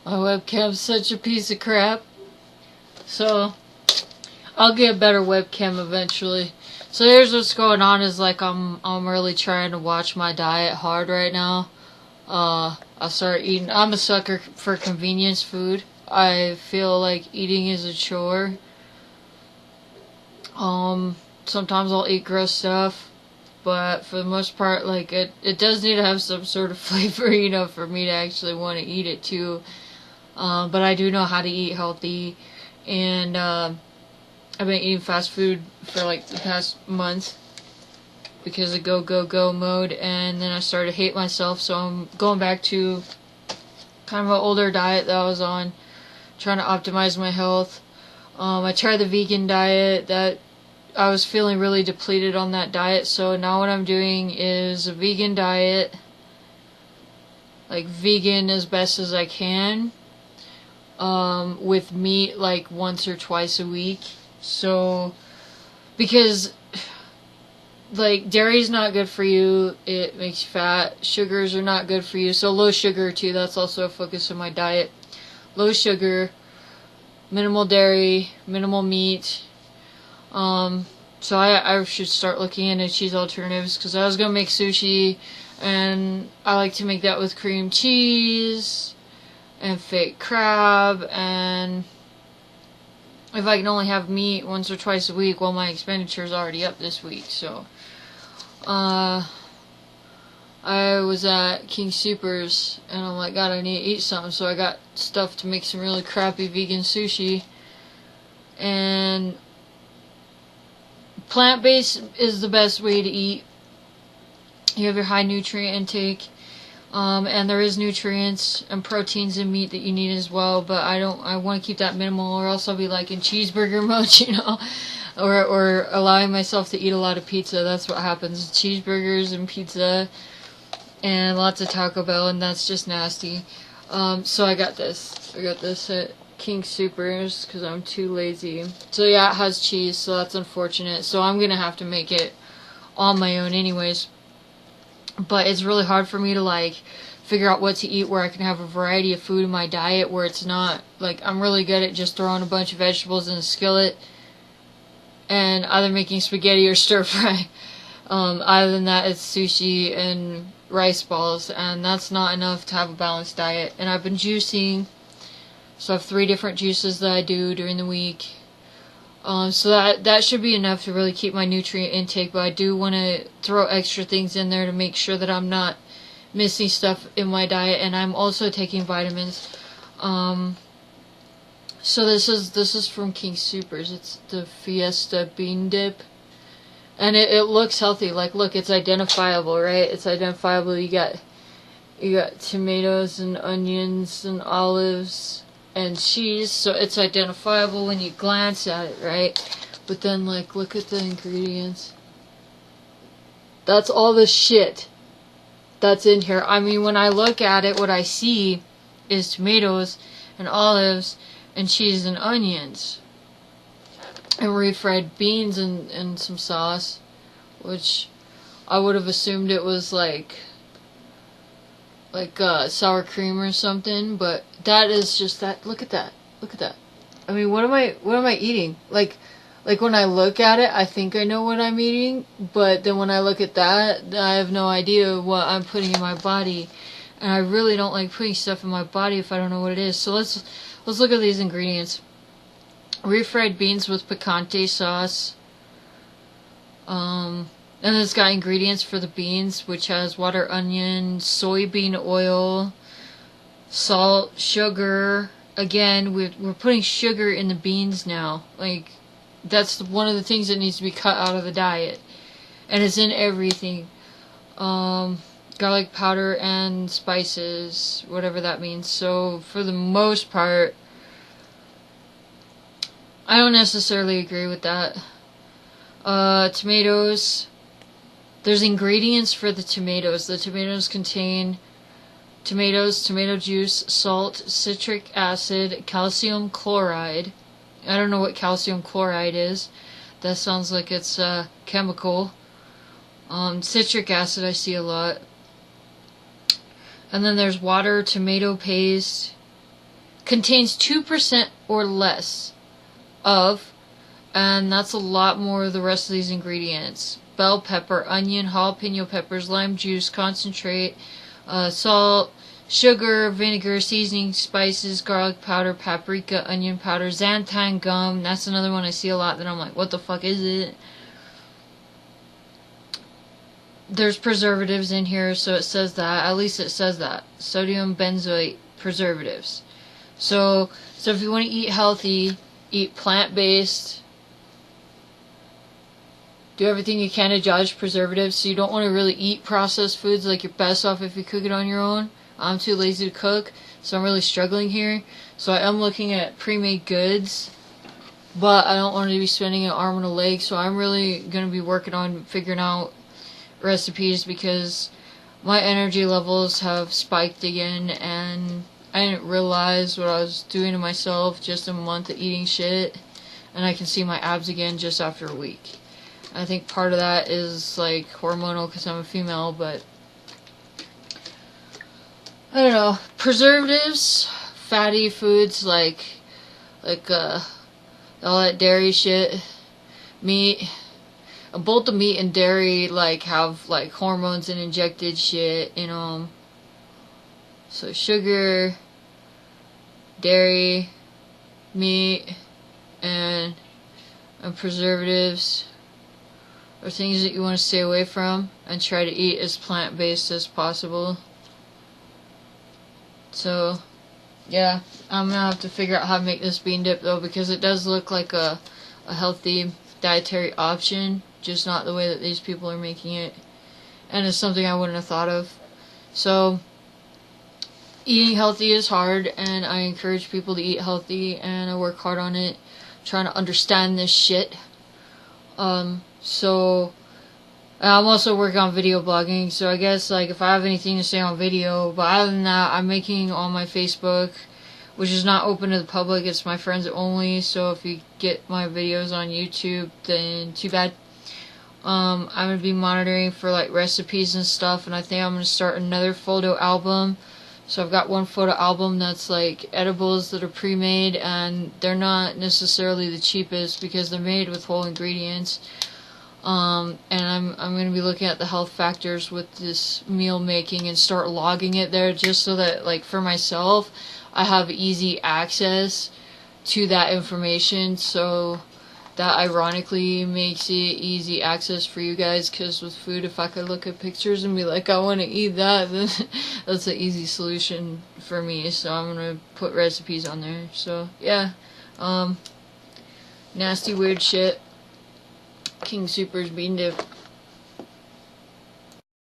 My webcam's such a piece of crap. So, I'll get a better webcam eventually. So here's what's going on is like I'm really trying to watch my diet hard right now. I start eating. I'm a sucker for convenience food. I feel like eating is a chore. Sometimes I'll eat gross stuff, but for the most part, like it does need to have some sort of flavor, for me to actually want to eat it too. But I do know how to eat healthy, and I've been eating fast food for like the past month because of go mode, and then I started to hate myself, so I'm going back to kind of an older diet that I was on, trying to optimize my health. I tried the vegan diet. That I was feeling really depleted on that diet, so now what I'm doing is a vegan diet, like vegan as best as I can, with meat like once or twice a week. So, because like dairy's not good for you, it makes you fat. Sugars are not good for you, so low sugar too. That's also a focus of my diet. Low sugar, minimal dairy, minimal meat. So I should start looking into cheese alternatives, because I was gonna make sushi, and I like to make that with cream cheese and fake crab, and if I can only have meat once or twice a week, well, my expenditure is already up this week. So I was at King Soopers, and I'm like, God, I need to eat something, so I got stuff to make some really crappy vegan sushi. And plant-based is the best way to eat. You have your high nutrient intake, and there is nutrients and proteins in meat that you need as well, but I want to keep that minimal, or else I'll be like in cheeseburger mode, or allowing myself to eat a lot of pizza. That's what happens. Cheeseburgers and pizza and lots of Taco Bell, and that's just nasty. So I got this at King Soopers because I'm too lazy. So yeah, it has cheese, so that's unfortunate. So I'm gonna have to make it on my own anyways. But it's really hard for me to like figure out what to eat where I can have a variety of food in my diet, where it's not like I'm really good at just throwing a bunch of vegetables in a skillet and either making spaghetti or stir fry. Other than that, it's sushi and rice balls, and that's not enough to have a balanced diet. And I've been juicing, so I have 3 different juices that I do during the week. So that should be enough to really keep my nutrient intake, but I do want to throw extra things in there to make sure that I'm not missing stuff in my diet, and I'm also taking vitamins. So this is from King Soopers. It's the Fiesta Bean Dip, and it looks healthy. Like, look, it's identifiable, right? It's identifiable. You got tomatoes and onions and olives and cheese, so it's identifiable when you glance at it, right? But then, like, look at the ingredients. That's all the shit that's in here. I mean, when I look at it, what I see is tomatoes and olives and cheese and onions and refried beans and some sauce, which I would have assumed it was like sour cream or something, but that is just that. Look at that. I mean, what am I eating? Like when I look at it, I think I know what I'm eating, but then when I look at that, I have no idea what I'm putting in my body, and I really don't like putting stuff in my body if I don't know what it is. So let's look at these ingredients. Refried beans with picante sauce. And it's got ingredients for the beans, which has water, onion, soybean oil, salt, sugar. Again, we're putting sugar in the beans now. Like, that's one of the things that needs to be cut out of the diet. And it's in everything. Garlic powder and spices, whatever that means. So, for the most part, I don't necessarily agree with that. Tomatoes. There's ingredients for the tomatoes. The tomatoes contain tomatoes, tomato juice, salt, citric acid, calcium chloride. I don't know what calcium chloride is. That sounds like it's a chemical. Citric acid I see a lot. And then there's water, tomato paste, contains 2% or less of, and that's a lot more of the rest of these ingredients: bell pepper, onion, jalapeno peppers, lime juice, concentrate, salt, sugar, vinegar, seasoning, spices, garlic powder, paprika, onion powder, xanthan gum. That's another one I see a lot that I'm like, what the fuck is it? There's preservatives in here, so it says that. At least it says that. Sodium benzoate preservatives. So if you want to eat healthy, eat plant-based, do everything you can to dodge preservatives. So you don't want to really eat processed foods. Like, you're best off if you cook it on your own. I'm too lazy to cook, so I'm really struggling here. So I am looking at pre-made goods, but I don't want to be spending an arm and a leg, so I'm really going to be working on figuring out recipes, because my energy levels have spiked again, and I didn't realize what I was doing to myself just a month of eating shit, and I can see my abs again just after a week. I think part of that is like hormonal because I'm a female, but I don't know. Preservatives, fatty foods like all that dairy shit, meat. Both the meat and dairy like have like hormones and injected shit in them. So sugar, dairy, meat, and preservatives are things that you want to stay away from and try to eat as plant-based as possible. So, yeah, I'm gonna have to figure out how to make this bean dip though, because it does look like a healthy dietary option, just not the way that these people are making it. And it's something I wouldn't have thought of. So, eating healthy is hard, and I encourage people to eat healthy, and I work hard on it, trying to understand this shit. So I'm also working on video blogging, so I guess like if I have anything to say on video, but other than that, I'm making on my Facebook, which is not open to the public, it's my friends only, so if you get my videos on YouTube, then too bad. I'm going to be monitoring for like recipes and stuff, and I think I'm going to start another photo album. So I've got one photo album that's like edibles that are pre-made, and they're not necessarily the cheapest because they're made with whole ingredients. And I'm going to be looking at the health factors with this meal making and start logging it there, just so that like for myself I have easy access to that information, so that ironically makes it easy access for you guys, because with food, if I could look at pictures and be like, I want to eat that, then that's an easy solution for me. So I'm going to put recipes on there. So yeah, nasty weird shit. King Super's bean dip.